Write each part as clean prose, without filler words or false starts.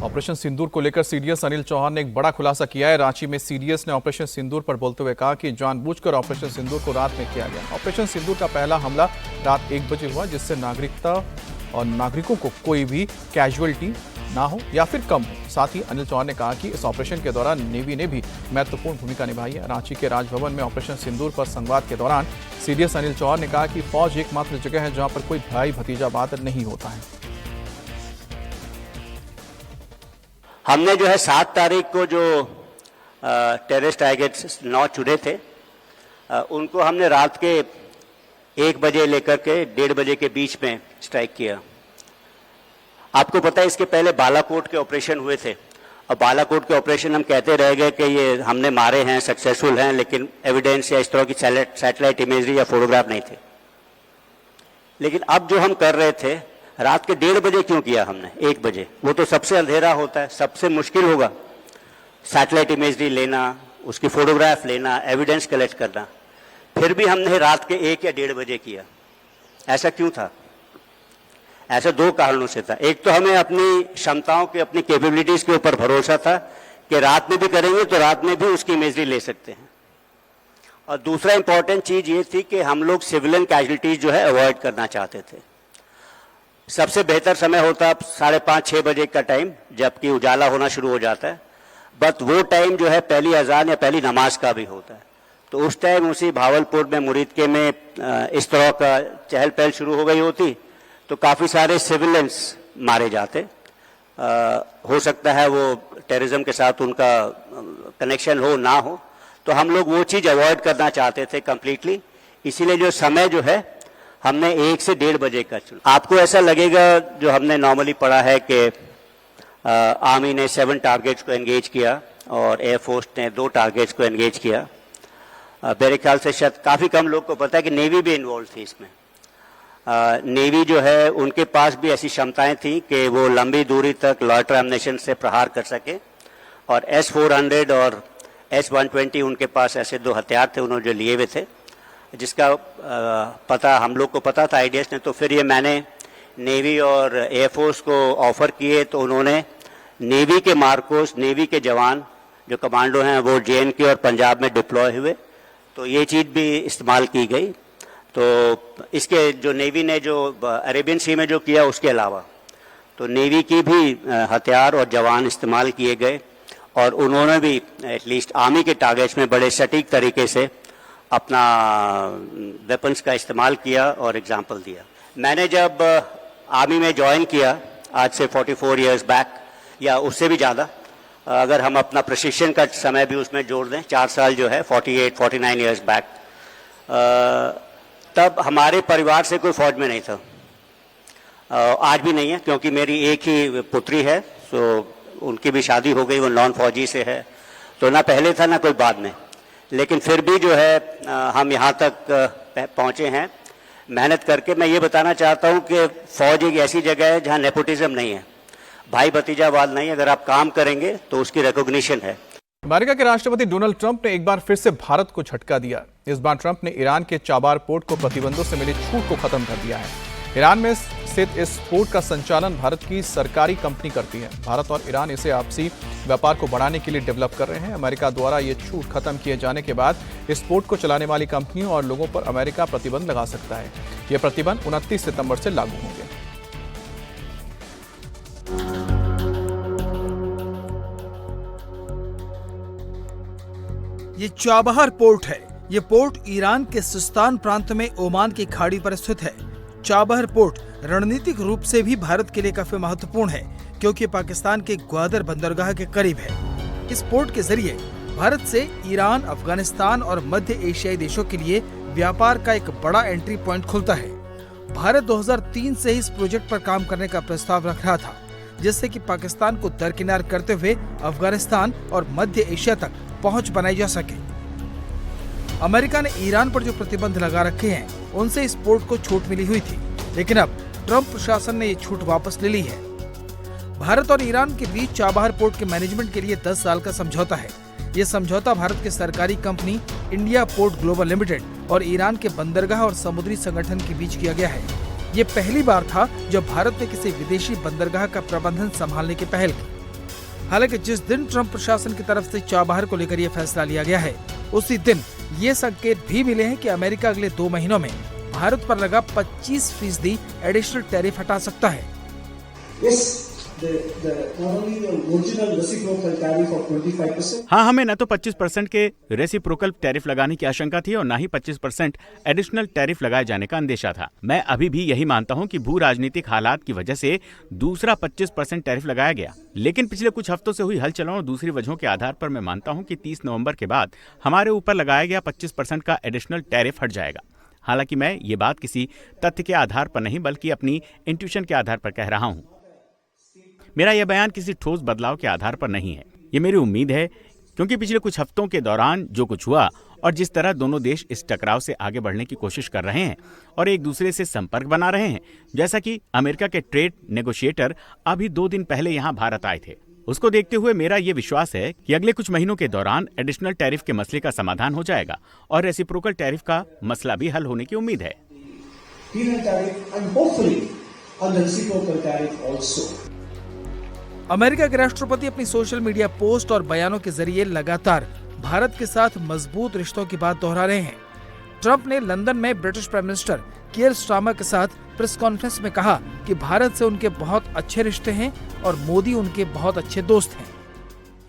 Operation सिंदूर को लेकर CDS Anil Chauhan ने एक बड़ा खुलासा किया है। रांची में सीडीएस ने ऑपरेशन सिंदूर पर बोलते हुए कहा कि जानबूझकर ऑपरेशन सिंदूर को रात में किया गया। ऑपरेशन सिंदूर का पहला हमला रात 1 बजे हुआ, जिससे नागरिकता और नागरिकों को कोई भी कैजुअलिटी ना हो या फिर कम हो। साथ ही अनिल चौहान ने कहा कि इस ऑपरेशन के दौरान नेवी ने भी महत्वपूर्ण भूमिका निभाई है। रांची के राजभवन में ऑपरेशन सिंदूर पर संवाद के दौरान सीडीएस अनिल चौहान ने कहा कि फौज एकमात्र जगह है जहां पर कोई भाई भतीजावाद नहीं होता है। हमने जो है 7 तारीख को जो टेररिस्ट टारगेट्स 9 चुने थे, उनको हमने रात के 1 बजे लेकर के 1:30 बजे के बीच में स्ट्राइक किया। आपको पता है इसके पहले बालाकोट के ऑपरेशन हुए थे, और बालाकोट के ऑपरेशन हम कहते रह गए कि ये हमने मारे हैं, सक्सेसफुल हैं, लेकिन एविडेंस या इस तरह की सैटेलाइट इमेजरी या फोटोग्राफ नहीं थे। लेकिन अब जो हम कर रहे थे, रात के 1:30 बजे क्यों किया हमने? 1 बजे, वो तो सबसे अंधेरा होता है, सबसे मुश्किल होगा सैटेलाइट इमेजरी लेना, उसकी फोटोग्राफ लेना, एविडेंस कलेक्ट करना। फिर भी हमने रात के 1 या 1:30 बजे किया। ऐसा क्यों था? ऐसा 2 कारणों से था। एक तो हमें अपनी क्षमताओं के, अपनी कैपेबिलिटीज के ऊपर भरोसा था कि रात में भी करेंगे तो रात में भी उसकी इमेजरी ले सकते हैं। और दूसरा इंपॉर्टेंट चीज ये थी कि हम लोग सिविलियन कैजुअलिटीज जो है अवॉइड करना चाहते थे। सबसे बेहतर समय होता 5:30-6 बजे का टाइम, जबकि उजाला होना शुरू हो जाता है। बट वो टाइम जो है पहली अजान या पहली नमाज का भी होता है। तो उस टाइम उसी भावलपुर में, मुरीदके में इस तरह का चहल पहल शुरू हो गई होती तो काफ़ी सारे सिविलियंस मारे जाते। हो सकता है वो टेररिज्म के साथ उनका कनेक्शन हो ना हो, तो हम लोग वो चीज़ अवॉइड करना चाहते थे कम्प्लीटली। इसीलिए जो समय जो है हमने 1 से 1:30 बजे का चुना। आपको ऐसा लगेगा, जो हमने नॉर्मली पढ़ा है कि आर्मी ने 7 टारगेट्स को एंगेज किया और एयरफोर्स ने 2 टारगेट्स को एंगेज किया। मेरे ख्याल से शायद काफ़ी कम लोग को पता है कि नेवी भी इन्वॉल्व थी इसमें। नेवी जो है उनके पास भी ऐसी क्षमताएं थी कि वो लंबी दूरी तक लॉयटर एम्युनिशन से प्रहार कर सके, और S-400 और S-120 उनके पास ऐसे 2 हथियार थे उन्होंने जो लिए हुए थे, जिसका पता हम लोग को पता था आईडीएस ने। तो फिर ये मैंने नेवी और एयरफोर्स को ऑफर किए, तो उन्होंने नेवी के मार्कोस, नेवी के जवान जो कमांडो हैं वो JNK और पंजाब में डिप्लॉय हुए, तो ये चीज़ भी इस्तेमाल की गई। तो इसके जो नेवी ने जो अरेबियन सी में जो किया, उसके अलावा तो नेवी की भी हथियार और जवान इस्तेमाल किए गए, और उन्होंने भी एटलीस्ट आर्मी के टारगेट्स में बड़े सटीक तरीके से अपना वेपन्स का इस्तेमाल किया और एग्जाम्पल दिया। मैंने जब आर्मी में ज्वाइन किया, आज से 44 ईयर्स बैक या उससे भी ज़्यादा, अगर हम अपना प्रशिक्षण का समय भी उसमें जोड़ दें, 4 साल जो है 48-49 ईयर्स बैक, तब हमारे परिवार से कोई फौज में नहीं था। आज भी नहीं है, क्योंकि मेरी एक ही पुत्री है, तो उनकी भी शादी हो गई, वो नॉन फौजी से है, तो ना पहले था ना कोई बाद में। लेकिन फिर भी जो है हम यहाँ तक पहुँचे हैं मेहनत करके। मैं ये बताना चाहता हूँ कि फौज एक ऐसी जगह है जहाँ नेपोटिज्म नहीं है, भाई भतीजावाद नहीं। अगर आप काम करेंगे तो उसकी रिकॉग्निशन है। अमेरिका के राष्ट्रपति डोनाल्ड ट्रंप ने एक बार फिर से भारत को झटका दिया। इस बार ट्रंप ने ईरान के चाबार पोर्ट को प्रतिबंधों से मिली छूट को खत्म कर दिया है। ईरान में स्थित इस पोर्ट का संचालन भारत की सरकारी कंपनी करती है। भारत और ईरान इसे आपसी व्यापार को बढ़ाने के लिए डेवलप कर रहे हैं। अमेरिका द्वारा ये छूट खत्म किए जाने के बाद इस पोर्ट को चलाने वाली कंपनियों और लोगों पर अमेरिका प्रतिबंध लगा सकता है। ये प्रतिबंध 29 सितंबर से लागू होंगे। ये चाबहार पोर्ट है। ये पोर्ट ईरान के सिस्तान प्रांत में ओमान की खाड़ी पर स्थित है। चाबहार पोर्ट रणनीतिक रूप से भी भारत के लिए काफी महत्वपूर्ण है, क्योंकि पाकिस्तान के ग्वादर बंदरगाह के करीब है। इस पोर्ट के जरिए भारत से ईरान, अफगानिस्तान और मध्य एशियाई देशों के लिए व्यापार का एक बड़ा एंट्री पॉइंट खुलता है। भारत 2003 से इस प्रोजेक्ट पर काम करने का प्रस्ताव रख रहा था, जिससे कि पाकिस्तान को दरकिनार करते हुए अफगानिस्तान और मध्य एशिया तक पहुंच बनाई जा सके। अमेरिका ने ईरान पर जो प्रतिबंध लगा रखे हैं, उनसे इस पोर्ट को छूट मिली हुई थी, लेकिन अब ट्रंप प्रशासन ने ये छूट वापस ले ली है। भारत और ईरान के बीच चाबहार पोर्ट के मैनेजमेंट के लिए 10 साल का समझौता है। ये समझौता भारत की सरकारी company India port global limited और ईरान के बंदरगाह और समुद्री संगठन के बीच किया गया है। ये पहली बार था जब भारत ने किसी विदेशी बंदरगाह का प्रबंधन संभालने की पहल की। हालांकि जिस दिन ट्रंप प्रशासन की तरफ से चाबहार को लेकर ये फैसला लिया गया है, उसी दिन ये संकेत भी मिले हैं कि अमेरिका अगले 2 महीनों में भारत पर लगा 25% एडिशनल टैरिफ हटा सकता है। हाँ, हमें न तो 25% के रेसिप्रोकल टैरिफ लगाने की आशंका थी और न ही 25% एडिशनल टैरिफ लगाए जाने का अंदेशा था। मैं अभी भी यही मानता हूँ कि भू राजनीतिक हालात की वजह से दूसरा 25% टैरिफ लगाया गया, लेकिन पिछले कुछ हफ्तों से हुई हलचलों और दूसरी वजहों के आधार पर मैं मानता हूँ कि 30 नवंबर के बाद हमारे ऊपर लगाया गया 25% का एडिशनल टैरिफ हट जाएगा। हालांकि मैं ये बात किसी तथ्य के आधार पर नहीं बल्कि अपनी इंट्यूशन के आधार पर कह रहा हूँ। मेरा यह बयान किसी ठोस बदलाव के आधार पर नहीं है, ये मेरी उम्मीद है, क्योंकि पिछले कुछ हफ्तों के दौरान जो कुछ हुआ और जिस तरह दोनों देश इस टकराव से आगे बढ़ने की कोशिश कर रहे हैं और एक दूसरे से संपर्क बना रहे हैं, जैसा कि अमेरिका के ट्रेड नेगोशिएटर अभी 2 दिन पहले यहाँ भारत आए थे, उसको देखते हुए मेरा ये विश्वास है कि अगले कुछ महीनों के दौरान एडिशनल टैरिफ के मसले का समाधान हो जाएगा और रेसिप्रोकल टैरिफ का मसला भी हल होने की उम्मीद है। अमेरिका के राष्ट्रपति अपनी सोशल मीडिया पोस्ट और बयानों के जरिए लगातार भारत के साथ मजबूत रिश्तों की बात दोहरा रहे हैं। ट्रंप ने लंदन में ब्रिटिश प्राइम मिनिस्टर कीयर स्टारमर के साथ प्रेस कॉन्फ्रेंस में कहा कि भारत से उनके बहुत अच्छे रिश्ते हैं और मोदी उनके बहुत अच्छे दोस्त हैं।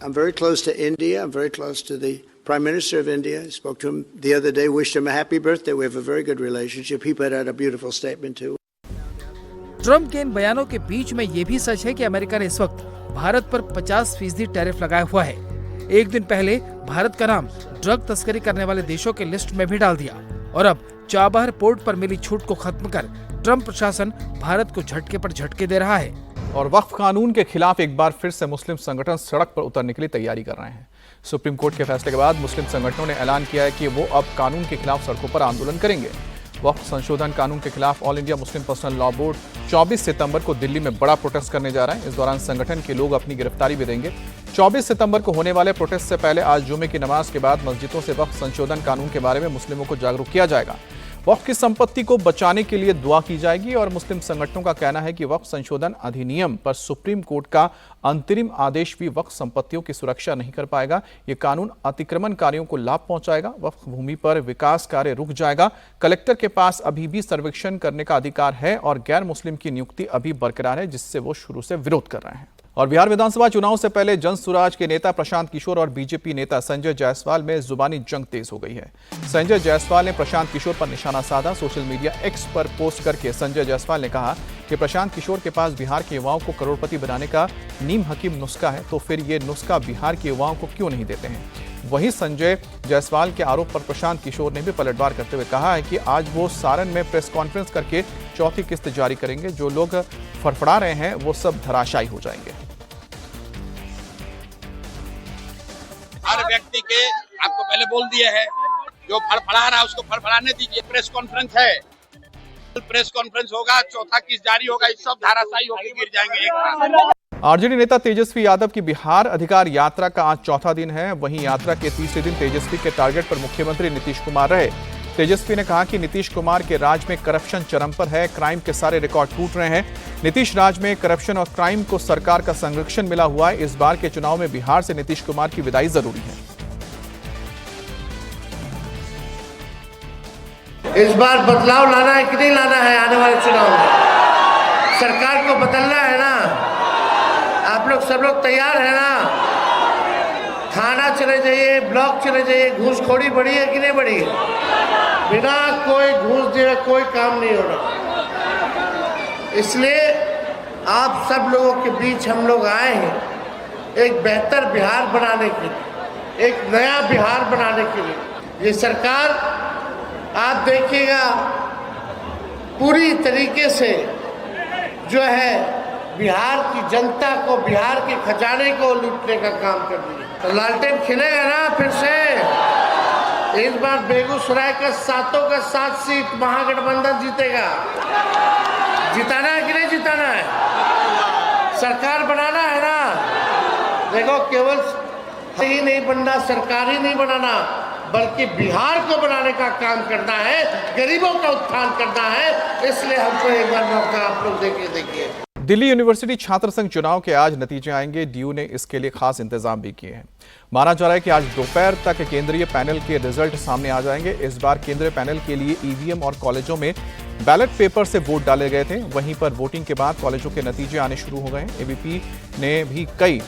I'm very close to India. I'm very close to the Prime Minister of India. I spoke to him the other day, wished him a happy birthday. We have a very good relationship. He put out a beautiful statement too. Trump के इन बयानों के बीच में ये भी सच है कि America ने इस वक्त भारत पर 50% टैरिफ लगाया हुआ है। एक दिन पहले भारत का नाम ड्रग तस्करी करने वाले देशों के लिस्ट में भी डाल दिया और अब चाबहार पोर्ट पर मिली छूट को खत्म कर ट्रंप प्रशासन भारत को झटके पर झटके दे रहा है। और वक्फ कानून के खिलाफ एक बार फिर से मुस्लिम संगठन सड़क पर उतरने के लिए तैयारी कर रहे हैं। सुप्रीम कोर्ट के फैसले के बाद मुस्लिम संगठनों ने ऐलान किया है कि वो अब कानून के खिलाफ सड़कों पर आंदोलन करेंगे। वक्फ संशोधन कानून के खिलाफ all India Muslim personal law board 24 सितंबर को दिल्ली में बड़ा प्रोटेस्ट करने जा रहा है। इस दौरान संगठन के लोग अपनी गिरफ्तारी भी देंगे। 24 सितंबर को होने वाले प्रोटेस्ट से पहले आज जुमे की नमाज के बाद मस्जिदों से वक्फ संशोधन कानून के बारे में मुस्लिमों को जागरूक किया जाएगा। वक्फ की संपत्ति को बचाने के लिए दुआ की जाएगी और मुस्लिम संगठनों का कहना है कि वक्फ संशोधन अधिनियम पर सुप्रीम कोर्ट का अंतरिम आदेश भी वक्फ संपत्तियों की सुरक्षा नहीं कर पाएगा। ये कानून अतिक्रमणकारियों को लाभ पहुंचाएगा। वक्फ भूमि पर विकास कार्य रुक जाएगा। कलेक्टर के पास अभी भी सर्वेक्षण करने का अधिकार है और गैर मुस्लिम की नियुक्ति अभी बरकरार है, जिससे वो शुरू से विरोध कर रहे हैं। और बिहार विधानसभा चुनाव से पहले जनसुराज के नेता प्रशांत किशोर और बीजेपी नेता संजय जायसवाल में जुबानी जंग तेज हो गई है। संजय जायसवाल ने प्रशांत किशोर पर निशाना साधा। सोशल मीडिया एक्स पर पोस्ट करके संजय जायसवाल ने कहा कि प्रशांत किशोर के पास बिहार के युवाओं को करोड़पति बनाने का नीम हकीम नुस्खा है, तो फिर ये नुस्खा बिहार के युवाओं को क्यों नहीं देते हैं। वहीं संजय जायसवाल के आरोप पर प्रशांत किशोर ने भी पलटवार करते हुए कहा है कि आज वो सारण में प्रेस कॉन्फ्रेंस करके चौथी किस्त जारी करेंगे। जो लोग फड़फड़ा रहे हैं वो सब धराशायी हो जाएंगे। हर व्यक्ति के आपको पहले बोल दिए है, जो फड़फड़ा रहा है उसको फड़फड़ाने दीजिए। प्रेस कॉन्फ्रेंस है, प्रेस कॉन्फ्रेंस होगा, चौथा किस्त जारी होगा, इस सब धाराशायी होकर गिर जाएंगे एक बार। आरजेडी नेता तेजस्वी यादव की बिहार अधिकार यात्रा का आज चौथा दिन है। वहीं यात्रा के तीसरे दिन तेजस्वी के टारगेट पर मुख्यमंत्री नीतीश कुमार रहे। तेजस्वी ने कहा कि नीतीश कुमार के राज में करप्शन चरम पर है, क्राइम के सारे रिकॉर्ड टूट रहे हैं। नीतीश राज में करप्शन और क्राइम को सरकार का संरक्षण मिला हुआ है। इस बार के चुनाव में बिहार से नीतीश कुमार की विदाई जरूरी है। इस बार बदलाव लाना है कि नहीं लाना है आने वाले चुनाव में? सरकार को बदलना है ना? आप लोग सब लोग तैयार है ना? थाना चले जाइए, ब्लॉक चले जाइए, घूसखोरी बढ़ी है कि नहीं बढ़ी है? बिना कोई घूस दिए कोई काम नहीं होना। इसलिए आप सब लोगों के बीच हम लोग आए हैं एक बेहतर बिहार बनाने के लिए, एक नया बिहार बनाने के लिए। ये सरकार आप देखिएगा पूरी तरीके से जो है बिहार की जनता को, बिहार के खजाने को लूटने का काम कर रही है। तो लालटेन खिलेगा ना फिर से? इस बार बेगूसराय का 7 सीट महागठबंधन जीतेगा। जिताना है कि नहीं जिताना है? सरकार बनाना है ना? देखो, केवल ही नहीं बनना, सरकार ही नहीं बनाना, बल्कि बिहार को बनाने का काम करना है, गरीबों का उत्थान करना है। इसलिए हमको एक बार मौका आप लोग देखिए। दिल्ली यूनिवर्सिटी छात्र संघ चुनाव के आज नतीजे आएंगे। डीयू ने इसके लिए खास इंतजाम भी किए हैं। माना जा रहा है कि आज दोपहर तक केंद्रीय पैनल के रिजल्ट सामने आ जाएंगे। इस बार केंद्रीय पैनल के लिए ईवीएम और कॉलेजों में बैलेट पेपर से वोट डाले गए थे। वहीं पर वोटिंग के बाद कॉलेजों के नतीजे आने शुरू हो गए। एबीपी ने भी कई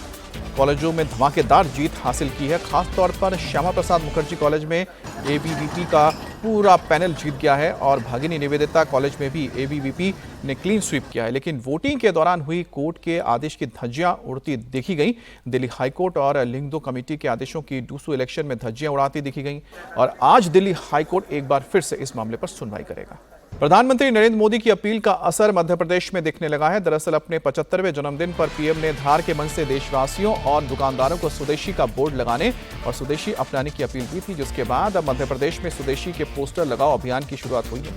कॉलेजों में धमाकेदार जीत हासिल की है। खास तौर पर श्यामा प्रसाद मुखर्जी कॉलेज में एबीवीपी का पूरा पैनल जीत गया है और भगिनी निवेदिता कॉलेज में भी एबीवीपी ने क्लीन स्वीप किया है। लेकिन वोटिंग के दौरान हुई कोर्ट के आदेश की धज्जियां उड़ती देखी गई। दिल्ली हाईकोर्ट और लिंगदो कमेटी के आदेशों की डूसू इलेक्शन में धज्जियां उड़ाती दिखी गई और आज दिल्ली हाईकोर्ट एक बार फिर से इस मामले पर सुनवाई करेगा। प्रधानमंत्री नरेंद्र मोदी की अपील का असर मध्य प्रदेश में दिखने लगा है। दरअसल अपने 75वें जन्मदिन पर पीएम ने धार के मंच से देशवासियों और दुकानदारों को स्वदेशी का बोर्ड लगाने और स्वदेशी अपनाने की अपील की थी, जिसके बाद अब मध्य प्रदेश में स्वदेशी के पोस्टर लगाओ अभियान की शुरुआत हुई है।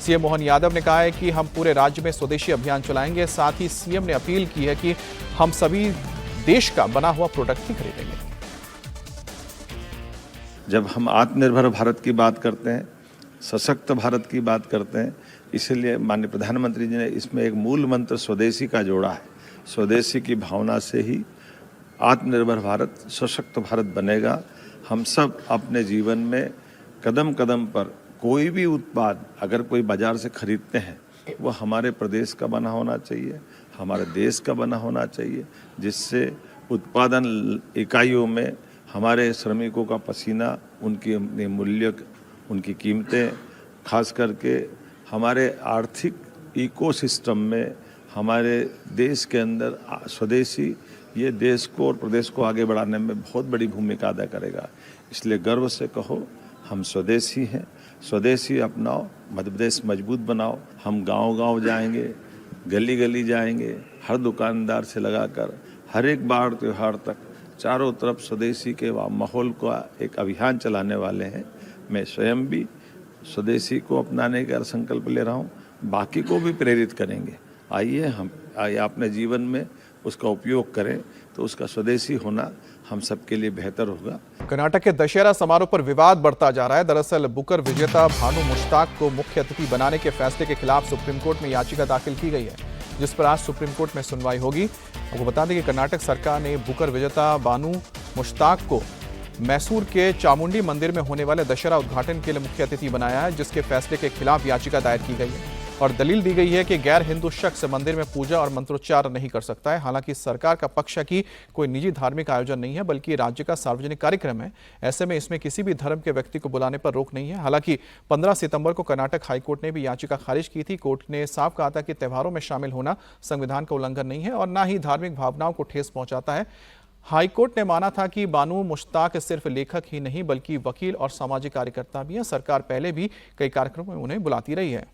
सीएम मोहन यादव ने कहा है कि हम पूरे राज्य में स्वदेशी अभियान चलाएंगे। साथ ही सीएम ने अपील की है कि हम सभी देश का बना हुआ प्रोडक्ट ही खरीदेंगे। जब हम आत्मनिर्भर भारत की बात करते हैं, सशक्त भारत की बात करते हैं, इसीलिए माननीय प्रधानमंत्री जी ने इसमें एक मूल मंत्र स्वदेशी का जोड़ा है। स्वदेशी की भावना से ही आत्मनिर्भर भारत, सशक्त भारत बनेगा। हम सब अपने जीवन में कदम कदम पर कोई भी उत्पाद अगर कोई बाजार से खरीदते हैं वो हमारे प्रदेश का बना होना चाहिए, हमारे देश का बना होना चाहिए, जिससे उत्पादन इकाइयों में हमारे श्रमिकों का पसीना, उनकी मूल्य, उनकी कीमतें, खास करके हमारे आर्थिक इकोसिस्टम में हमारे देश के अंदर स्वदेशी ये देश को और प्रदेश को आगे बढ़ाने में बहुत बड़ी भूमिका अदा करेगा। इसलिए गर्व से कहो हम स्वदेशी हैं, स्वदेशी अपनाओ, मध्य प्रदेश मजबूत बनाओ। हम गांव-गांव जाएंगे, गली गली जाएंगे, हर दुकानदार से लगाकर हर एक बार त्योहार तक चारों तरफ स्वदेशी के माहौल का एक अभियान चलाने वाले हैं। मैं स्वयं भी स्वदेशी को अपनाने का संकल्प ले रहा हूँ, बाकी को भी प्रेरित करेंगे। आइए हम अपने जीवन में उसका उपयोग करें तो उसका स्वदेशी होना हम सबके लिए बेहतर होगा। कर्नाटक के दशहरा समारोह पर विवाद बढ़ता जा रहा है। दरअसल बुकर विजेता भानु मुश्ताक को मुख्य अतिथि बनाने के फैसले के खिलाफ सुप्रीम कोर्ट में याचिका दाखिल की गई है, जिस पर आज सुप्रीम कोर्ट में सुनवाई होगी। आपको बता दें कि कर्नाटक सरकार ने बुकर विजेता भानु मुश्ताक को मैसूर के चामुंडी मंदिर में होने वाले दशहरा उद्घाटन के लिए मुख्य अतिथि बनाया है, जिसके फैसले के खिलाफ याचिका दायर की गई है और दलील दी गई है कि गैर हिंदू शख्स मंदिर में पूजा और मंत्रोच्चार नहीं कर सकता है। हालांकि सरकार का पक्ष है कि कोई निजी धार्मिक आयोजन नहीं है, बल्कि राज्य का सार्वजनिक कार्यक्रम है। ऐसे में इसमें किसी भी धर्म के व्यक्ति को बुलाने पर रोक नहीं है। हालांकि 15 सितंबर को कर्नाटक हाईकोर्ट ने भी याचिका खारिज की थी। कोर्ट ने साफ कहा था कि त्योहारों में शामिल होना संविधान का उल्लंघन नहीं है और न ही धार्मिक भावनाओं को ठेस पहुंचाता है। हाईकोर्ट ने माना था कि बानू मुश्ताक सिर्फ लेखक ही नहीं बल्कि वकील और सामाजिक कार्यकर्ता भी हैं। सरकार पहले भी कई कार्यक्रमों में उन्हें बुलाती रही है।